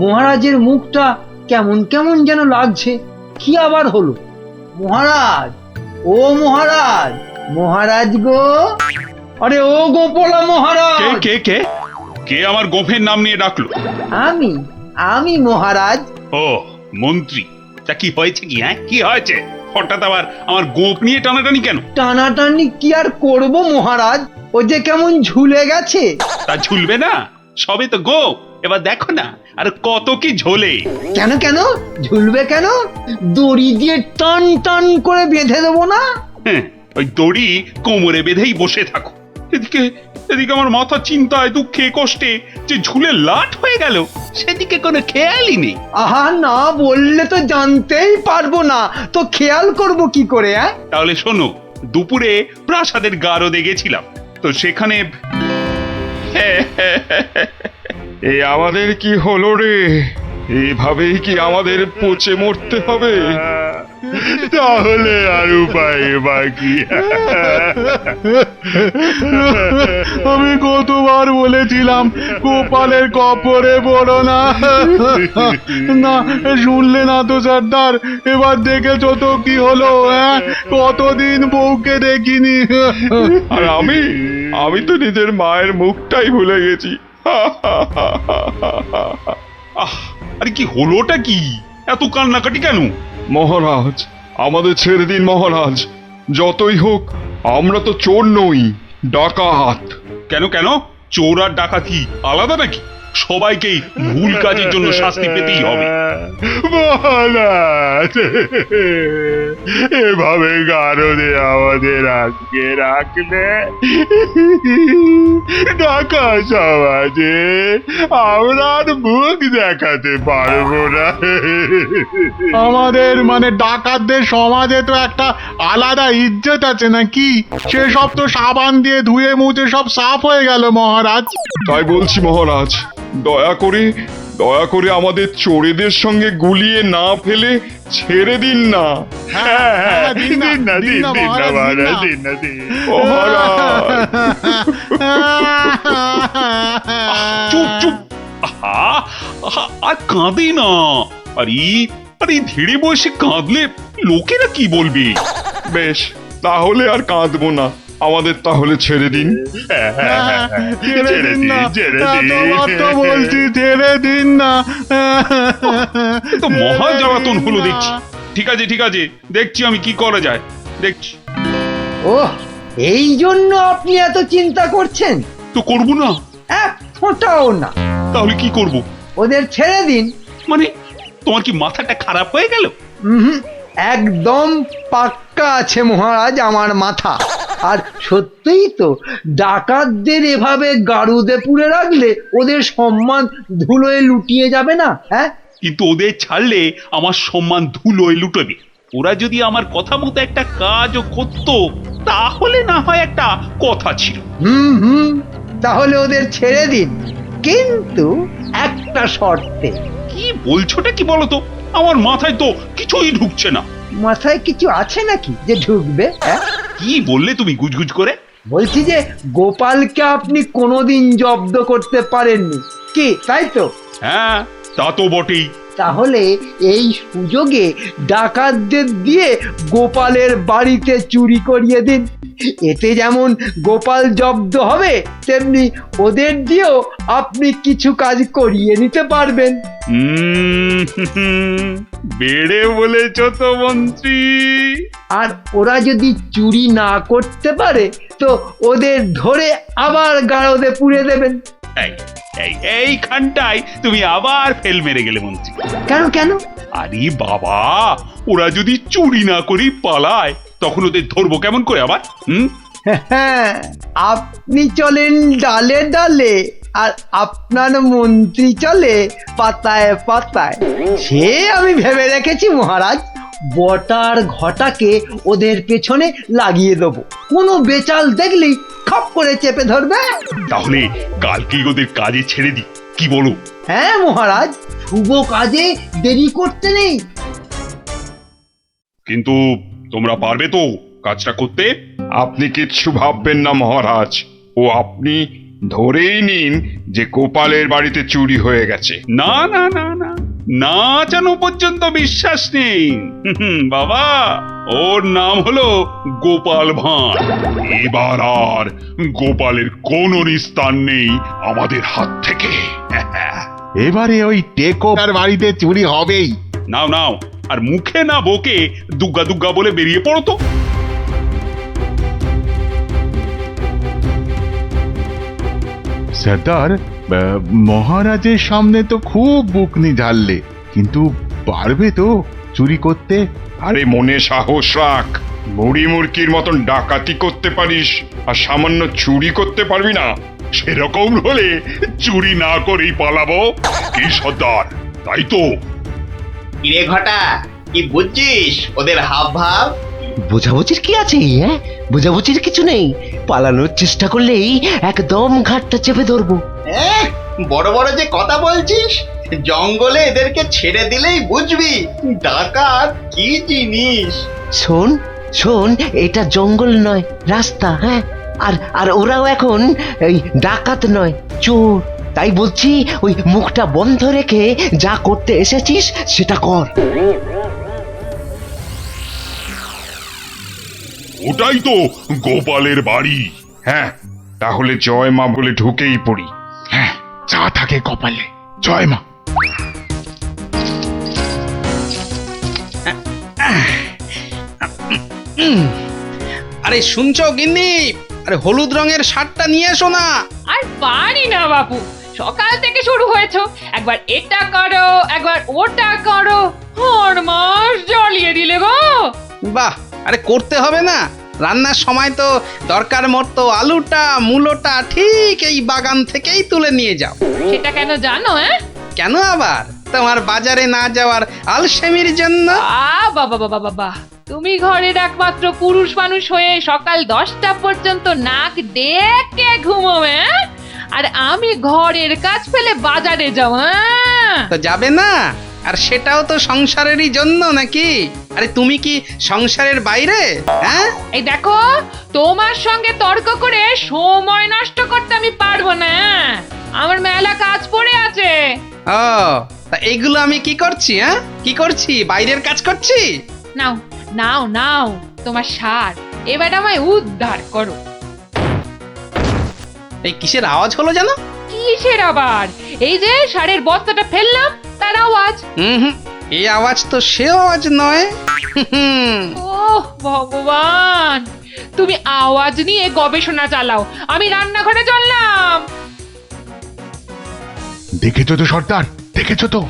মহারাজের মুখটা কেমন কেমন যেন লাগছে। কি আবার হলো? মহারাজ, ও মহারাজ, মহারাজ গো, আরে ও গোপালা মহারাজ। কে কে কে কে আমার গোফের নাম নিয়ে ডাকলো? আমি আমি মহারাজ। ও মন্ত্রী, তা কি হয়েছে কি? হ্যাঁ, কি হয়েছে? হঠাৎ আবার আমার গোপ নিয়ে টানাটানি কেন? টানাটানি কি আর করব মহারাজ, ও যে কেমন ঝুলে গেছে। তা ঝুলবে না? সবে তো গোপ, এবার দেখো না আর কত কি ঝোলে। কেন কেন ঝুলবে কেন? দড়ি দিয়ে টান টান করে বেঁধে দেবো না? হ্যাঁ, ওই দড়ি কোমরে বেঁধেই বসে থাকো। এদিকে এদিকে আমার মাথা চিন্তায় দুঃখে কষ্টে যে ঝুলে লাট হয়ে গেল, সেদিকে কোনো খেয়ালই নেই। আহা, না বললে তো জানতেই পারবো না, তো খেয়াল করব কি করে? তাহলে শোনো, দুপুরে প্রাসাদের গারদে গেছিলাম, তো সেখানে এ আমাদের কি হলো রে? এইভাবেই কি আমাদের পচে মরতে হবে? তাহলে আর উপায় বাকি। আমি কতবার বলেছিলাম গোপালের কপরে পড়ো না। না শুনলে না তো সর্দার, এবার দেখেছো তো কি হলো? কতদিন বউকে দেখিনি। আর আমি তো নিজের মায়ের মুখটাই ভুলে গেছি। আহ, আরে কি হলোটা কি? এত কান্নাকাটি কেন? মহারাজ, আমাদের ছেড়ে দিন মহারাজ। যতই হোক আমরা তো চোর নই, ডাকাত। কেন কেন? চোর আর ডাকাতি আলাদা নাকি? সবাইকেই ভুল কাজের জন্য শাস্তি পেতেই হবে। মহারাজ, এভাবে গারদে আমাদের আটকে রাখলে ঢাকা সমাজে আমরা আর মুখ দেখাতে পারবো না। আমাদের মানে ডাকাতদের সমাজে তো একটা আলাদা ইজ্জত আছে নাকি? সেসব তো সাবান দিয়ে ধুয়ে মুছে সব সাফ হয়ে গেল মহারাজ। তাই বলছি মহারাজ, দয়া করে আমাদের চোরেদের সঙ্গে গুলিয়ে না ফেলে ছেড়ে দিন না। দিন না মহারাজ, দিন না। চুপ চুপ, আহা, আহা, আর কাঁদে না। আরে আরে ধীরে বয়সে কাঁদলে লোকেরা কি বলবে? বেশ, তাহলে আর কাঁদবো না। আমাদের তাহলে ছেড়ে দিন। ছেড়ে দিন, বলছি ছেড়ে দিন না। এ তো মহা জ্বালাতন হলো দেখছি। ঠিক আছে, দেখছি আমি কি করা যায়, দেখছি। ওহ, এই জন্য আপনি এত চিন্তা করছেন? তো করবো না? এক ফোঁটাও না। তাহলে কি করব? ওদের ছেড়ে দিন। মানে তোমার কি মাথাটা খারাপ হয়ে গেল? একদম পাক্কা আছে মহারাজ আমার মাথা। আর সত্যিই তো, ডাকাতদের এভাবে গারুদে পুরে রাখলে ওদের সম্মান ধুলোয় লুটিয়ে যাবে না? কিন্তু ওদের ছাড়লে আমার সম্মান ধুলোয় লুটবে। ওরা যদি আমার কথা মতো একটা কাজও করতো, তাহলে না হয় একটা কথা ছিল। তাহলে ওদের ছেড়ে দিন, কিন্তু একটা শর্তে। কি বলছোটা কি বলতো? আমার মাথায় তো কিছুই ঢুকছে না। মাথায় কিছু আছে নাকি যে ঢুকবে? কি বললে তুমি গুজগুজ করে? বলছি যে গোপালকে আপনি কোনোদিন জব্দ করতে পারেননি, কি তাই তো? হ্যাঁ, তা তো বটেই। তাহলে এই সুযোগে ডাকাতদের দিয়ে গোপালের বাড়িতে চুরি করিয়ে দিন। এতে যেমন গোপাল জব্দ হবে, তেমনি ওদের দিয়েও আপনি কিছু কাজ করিয়ে নিতে পারবেন। বেড়ে বলেছ তো মন্ত্রী। আর ওরা যদি চুরি না করতে পারে, তো ওদের ধরে আবার গারদে পুড়ে দেবেন। এইখানটায় তুমি আবার ফেল মেরে গেলে মন্ত্রী। কেন? আরে বাবা, ওরা যদি চুরি না করি পালায়, তখন ওদের ধরবো কেমন করে আবার? আপনি চলেন ডালে ডালে, আর আপনার মন্ত্রী চলে পাতায় পাতায়। সে আমি ভেবে রেখেছি মহারাজ। বটার ঘটাকে ওদের পেছনে লাগিয়ে দেবো। কোনো বেচাল দেখলেই খপ করে চেপে ধরবে। তাহলে কালকেই ওদের কাজে ছেড়ে দিই, কি বলো? হ্যাঁ মহারাজ, শুভ কাজে দেরি করতে নেই। কিন্তু তোমরা পারবে তো কাজটা করতে? আপনি কিচ্ছু ভাববেন না মহারাজ, ও আপনি ধরেই নিন যে গোপালের বাড়িতে চুরি হয়ে গেছে। না না না না, না জানো পর্যন্ত বিশ্বাস নেই। বাবা, ওর নাম হলো গোপাল ভাঁড়। এবার আর গোপালের কোনো নিস্তার নেই আমাদের হাত থেকে। এবারে ওই টেকোর বাড়িতে চুরি হবেই। নাও নাও, আর মুখে না বকে দুগ্গা দুগ্গা বলে বেরিয়ে পড়ো তো। সর্দার, মহারাজের সামনে তো খুব বুকনি ঝাড়লে, কিন্তু পারবে তো চুরি করতে? আরে মনে সাহস রাখ, বুড়ি মুরকির মতন ডাকাতি করতে পারিস আর সামান্য চুরি করতে পারবি না? সেরকম হলে চুরি না করেই পালাবো। কি সর্দার, তাই তো? কিরে ঘটা, কি বুঝছিস ওদের হাব ভাব? বোঝাবুঝির কি আছে? হ্যাঁ, বোঝাবুঝির কিছু নেই। পালানোর চেষ্টা করলেই একদম ঘাটটা চেপে ধরবো। বড় বড় যে কথা বলছিস, জঙ্গলে এদেরকে ছেড়ে দিলেই বুঝবি ডাকাত কি জিনিস। শোন শোন, এটা জঙ্গল নয়, রাস্তা। হ্যাঁ, আর আর ওরাও এখন এই ডাকাত নয়, চোর। তাই বলছি, ওই মুখটা বন্ধ রেখে যা করতে এসেছিস সেটা কর। ওটাই তো গোপালের বাড়ি। হ্যাঁ, তাহলে জয় মা বলে ঢুকেই পড়ি। হ্যাঁ, যা থাকে কপালে, জয় মা। আরে শুনছো গিন্নি? আরে হলুদ রঙের শার্টটা নিয়ে এসো না। আর পারি না বাবু, সকাল থেকে শুরু হয়েছে, একবার এটা করো একবার ওটা করো, আর মাস জ্বালিয়ে দিলে গো। বাহ, আরে করতে হবে না? রান্নার সময় তো দরকার মতো আলুটা মূলোটা ঠিক এই বাগান থেকেই তুলে নিয়ে যাও। সেটা কেন জানো? কেন আবার? তোমার বাজারে না যাওয়ার আলসেমির জন্য। বাবা বাবা বাবা, তুমি ঘরের একমাত্র পুরুষ মানুষ হয়ে সকাল 10টা পর্যন্ত নাক ডেকে ঘুমোবে, আর আমি ঘরের কাজ ফেলে বাজারে যাও। তো যাবে না? আর সেটাও তো সংসারেরই জন্য নাকি? আরে তুমি কি সংসারের বাইরে? হ্যাঁ, এই দেখো, তোমার সঙ্গে তর্ক করে সময় নষ্ট করতে আমি পারবো না। আমার মেলা কাজ পড়ে আছে। ও, তা এইগুলো আমি কি করছি? হ্যাঁ, কি করছি? বাইরের কাজ করছি? নাও নাও নাও তোমার সার, এবার আমায় উদ্ধার করো। এই কিসের আওয়াজ হলো জানো? কিসের আবার? এই যে সারের বস্তাটা ফেললাম তার আওয়াজ। হুম, এই আওয়াজ তো সে আওয়াজ নয়। ওহ ভগবান, তুমি আওয়াজ নিয়ে গবেষণা চালাও, আমি রান্নাঘরে চললাম। দেখেছো তো সর্দার, দেখেছো তো?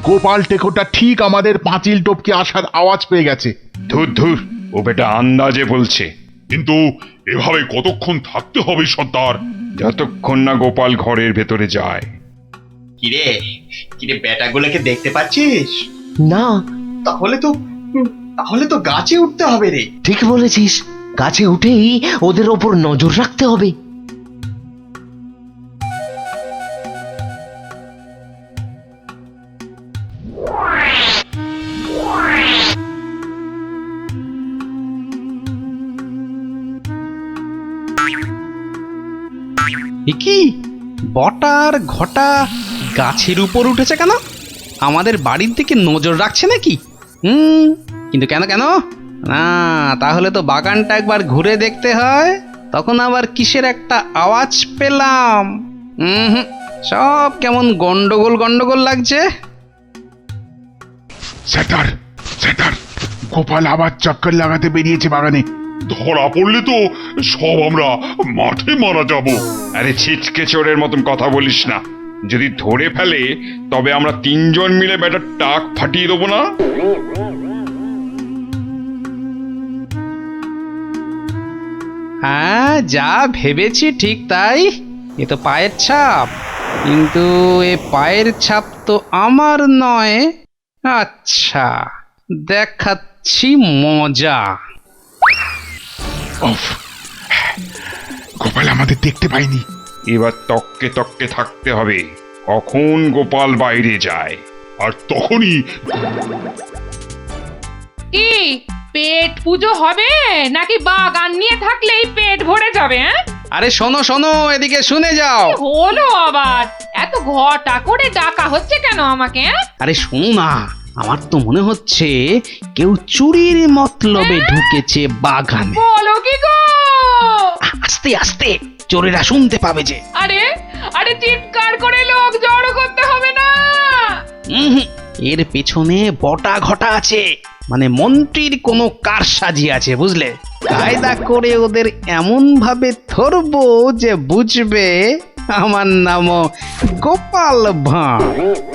গোপাল টেকোটা ঠিক আমাদের পাঁচিল টপকে আসার আওয়াজ পেয়ে গেছে। ধুর ধুর, ও বেটা আন্দাজে বলছে। কিন্তু এভাবে কতক্ষণ থাকতে হবে সর্দার? যতক্ষণ না গোপাল ঘরের ভেতরে যায়। কিরে কিরে, বেটাগুলোকে দেখতে পাচ্ছিস? না, তাহলে তো গাছে উঠতে হবে রে। ঠিক বলেছিস, গাছে উঠেই ওদের ওপর নজর রাখতে হবে। কি বটার ঘটা গাছের উপর উঠেছে কেন? আমাদের বাড়ির দিকে নজর রাখছে নাকি? কিন্তু কেন কেন? না, তাহলে তো বাগানটা একবার ঘুরে দেখতে হয়। তখন আবার কিসের একটা আওয়াজ পেলাম। সব কেমন গন্ডগোল গন্ডগোল লাগছে। সর্দার, সর্দার, গোপাল আবার চক্কর লাগাতে বেরিয়েছে বাগানে। ধরা পড়লে তো সব আমরা মাঠে মারা যাব। আরে ছিচকে চোরের মতন কথা বলিস না। যদি ধরে ফেলে তবে আমরা 3জন মিলে বেটার টাক ফাটিয়ে দেবো না? হ্যাঁ, যা ভেবেছি ঠিক তাই। এ তো পায়ের ছাপ, কিন্তু এ পায়ের ছাপ তো আমার নয়। আচ্ছা, দেখাচ্ছি মজা। উফ, গোপাল আমাদের দেখতে পাইনি। এবার তককে তককে থাকতে হবে কখন গোপাল বাইরে যায়। আর তখনই কি পেট পুজো হবে নাকি বাগান নিয়ে থাকলেই পেট ভরে যাবে? আরে শোনো শোনো, এদিকে শুনে যাও। হলো আবার এত ঘটা করে ডাকা হচ্ছে কেন আমাকে? আরে শোনো না, আমার তো মনে হচ্ছে কেউ চুরির মতলবে ঢুকেছে বাগানে। বলো কি গো? আস্তে আস্তে, চোরেরা শুনতে পাবে যে। আরে আরে চিৎকার করে লোক জড়ো করতে হবে না। হুম, এর পেছনে বটা ঘটা আছে, মানে মন্ত্রীর কোনো কারসাজি আছে, বুঝলে? কায়দা করে ওদের এমন ভাবে ধরবো যে বুঝবে আমার নামও গোপাল ভাঁড়।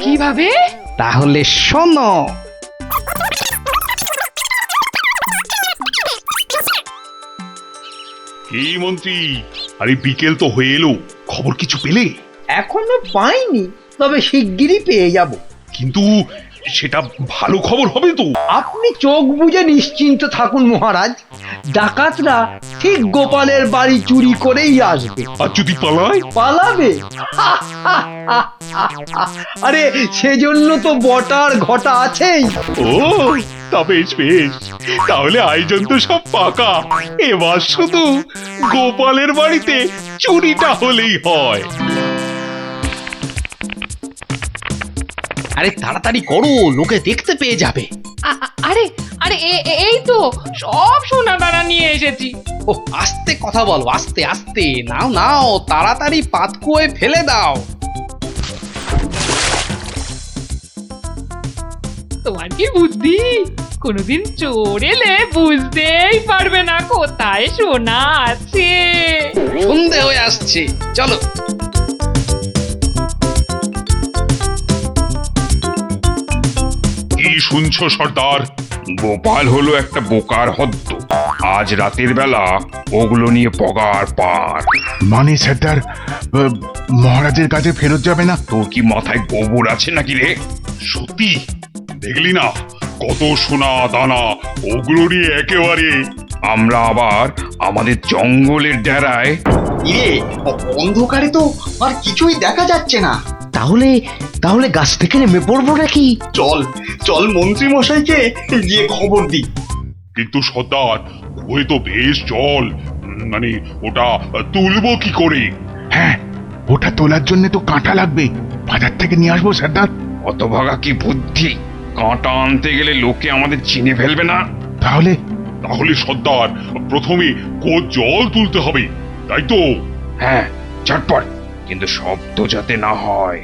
কিভাবে? তাহলে শোনো। এই মন্ত্রী, আরে বিকেল তো হয়ে এলো, খবর কিছু পেলে? এখনো পাইনি, তবে শিগগিরই পেয়ে যাব। কিন্তু সেটা ভালো খবর হবে তো? আপনি চোখ বুজে নিশ্চিন্ত থাকুন মহারাজ, ডাকাতরা ঠিক গোপালের বাড়ি চুরি করেই আসবে। আর যদি পালায়? পালাবে? আরে সেজন্য তো বটার ঘটা আছেই। ও, তা বেশ বেশ, তাহলে আয়োজন তো সব পাকা। এবার শুধু গোপালের বাড়িতে চুরিটা হলেই হয়। আরে তাড়াতাড়ি করো, লোকে দেখতে পেয়ে যাবে। আরে আরে এই তো সব সোনা দানা নিয়ে এসেছি। ও আস্তে কথা বলো, আস্তে আস্তে। নাও নাও, তাড়াতাড়ি পাতকুয়োয় ফেলে দাও। তোমার কি বুদ্ধি! কোনোদিন চোর এলে বুঝতেই পারবে না কোথায় সোনা আছে। সন্ধে হয়ে আসছে, চলো। কি শুনছো সর্দার? গোপাল হলো একটা বোকার হদ্দ। আজ রাতের বেলা ওগুলো নিয়ে পগার পার। মানে সর্দার, মহারাজের কাছে ফেরত যাবে না? তোর কি মাথায় গোবর আছে নাকি রে? সত্যি দেখলি না কত সোনা দানা, ওগুলো নিয়ে একেবারে। আমরা আবার আমাদের জঙ্গলের ডেরায়। ইয়ে, অন্ধকারে তো আর কিছুই দেখা যাচ্ছে না। তাহলে তাহলে গাছ থেকে নেমে পড়বো নাকি? চল চল মন্ত্রী মশাইকে গিয়ে খবর দিই। কিন্তু সর্দার, ওই তো বেশ জল, মানে ওটা তুলবো কি করে? হ্যাঁ, ওটা তোলার জন্য তো কাঁটা লাগবে, বাজার থেকে নিয়ে আসবো সর্দার। অতভাগা কি বুদ্ধি! কাঁটা আনতে গেলে লোকে আমাদের চিনে ফেলবে না? তাহলে তাহলে সর্দার, প্রথমে জল তুলতে হবে, তাই তো? হ্যাঁ, ঝটপট, কিন্তু শব্দ যাতে না হয়।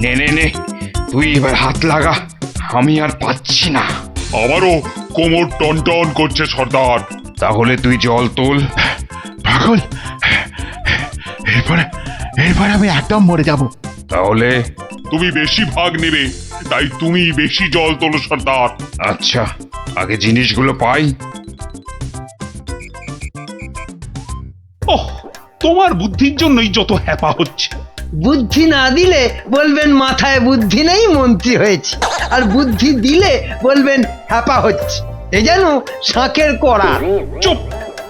নে নে নে, তুই এবার হাত লাগা, আমি আর পাচ্ছি না। আমারও কোমর টন টন করছে সর্দার। তাহলে তুই জল তোল। পাগল, এরপরে এরপরে আমি একদম মরে যাব। তাহলে তুমি বেশি ভাগ নেবে, তাই তুমি বেশি জল তোলো সর্দার। আচ্ছা, আগে জিনিসগুলো পাই। ওহ, তোমার বুদ্ধির জন্যই যত হ্যাপা হচ্ছে। বুদ্ধি না দিলে বলবেন মাথায় বুদ্ধি নেই, মন্ত্রী হয়েছে। আর বুদ্ধি দিলে বলবেন হ্যাপা হচ্ছে। এ যেন শাঁখের কড়া। চুপ,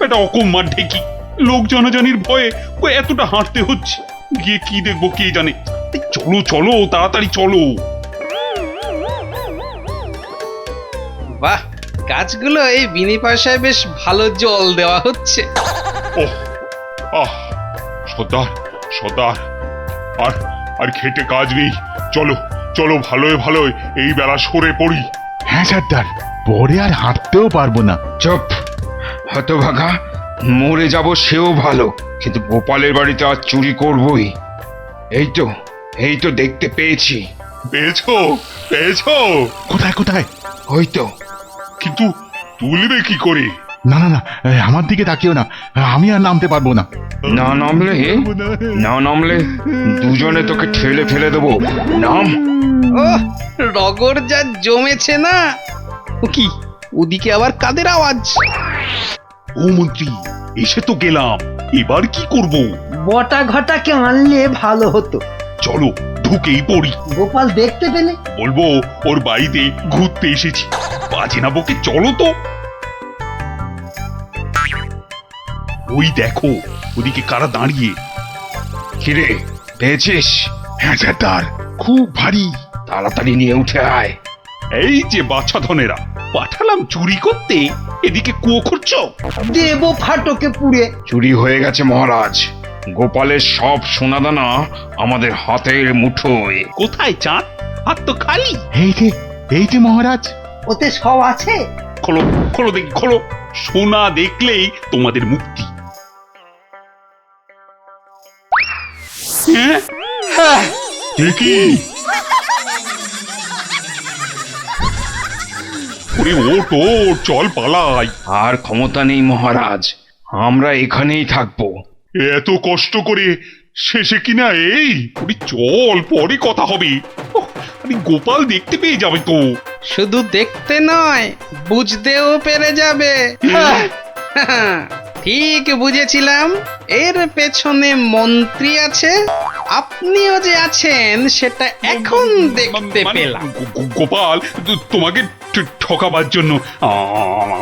এটা অকম্মার ঢেকি। লোক জনজানির ভয়ে ও এতটা হাঁটতে হচ্ছে। গিয়ে কি দেখবো কে জানে। এই চলো চলো, তাড়াতাড়ি চলো। বাহ, গাছগুলো এই বিনি পয়সায় বেশ ভালো জল দেওয়া হচ্ছে। ওহ, আহ, সর্দার সর্দার, আর আর খেটে কাজ নেই। চলো চলো, ভালোই ভালোই এই বেলা সরে পড়ি। হ্যাঁ সর্দার, পরে আর হাঁটতেও পারবো না। চুপ, হতভাগা, মরে যাব সেও ভালো, কিন্তু গোপালের বাড়িতে আজ চুরি করবই। এই তো দেখতে পেয়েছি। পেয়েছো পেয়েছো? কোথায় কোথায়? ওই তো। কিন্তু তুলবে কি করে? না না না, আমার দিকে তাকিও না, আমি আর নামতে পারবো না। না নামলে দুজনে তোকে ঠেলে ফেলে দেবো। নাম। ও রগর যা জমেছে না। ও কি, ওদিকে আবার কাদের আওয়াজ? ও মন্ত্রী, এসে তো গেলাম, এবার কি করব? বটা ঘটাকে আনলে ভালো হতো। চলো ঢুকেই পড়ি। গোপাল দেখতে পেলে? বলবো ওর বাড়িতে ঘুরতে এসেছি। বাজে না বকে চলো তো। ওই দেখো ওদিকে কারা দাঁড়িয়ে। কিরে পেয়েছিস? হ্যাঁ সর্দার, খুব ভারী। তাড়াতাড়ি নিয়ে উঠে আয়। এই যে বাছাধনেরা, পাঠালাম চুরি করতে, এদিকে কুয়ো খুঁড়ছো। দেব ফাটকে পুড়ে। চুরি হয়ে গেছে মহারাজ। গোপালের সব সোনাদানা আমাদের হাতের মুঠোয়। কোথায় চাঁদ? হাত তো খালি। এই যে মহারাজ। ওতে সব আছে? খোলো খোলো দেখি খোলো। সোনা দেখলেই তোমাদের মুক্তি। হ্যাঁ কি? ওরে ওট ওট, চল পালাই। আর ক্ষমতা নেই মহারাজ, আমরা এখানেই থাকবো। এত কষ্ট করে শেষে কিনা এই। ওরে চল, পরে কথা হবে। ওহ, আরে গোপাল দেখতে পেয়ে যাবে তো। শুধু দেখতে নয়, বুঝতেও পেরে যাবে। ঠিক বুঝেছিলাম, এর পেছনে মন্ত্রী আছে। আপনিও যে আছেন সেটা এখন দেখতে মানে পেলাম। গোপাল, তোমাকে ঠকাবার জন্য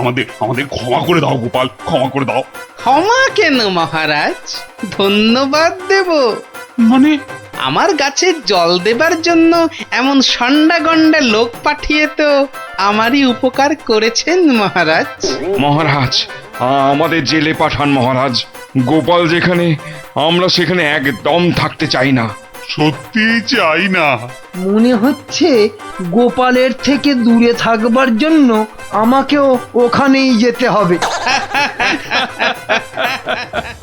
আমাদের আমাদের ক্ষমা করে দাও গোপাল, ক্ষমা করে দাও। ক্ষমা কেন মহারাজ, ধন্যবাদ দেব। মানে আমার গাছে জল দেবার জন্য এমন সন্ডা গন্ডা লোক পাঠিয়ে তো আমারই উপকার করেছেন মহারাজ। মহারাজ আমাদের জেলে পাঠান মহারাজ। গোপাল যেখানে, আমরা সেখানে একদম থাকতে চাই না। সত্যি চাই না। মনে হচ্ছে গোপালের থেকে দূরে থাকবার জন্য আমাকেও ওখানেই যেতে হবে।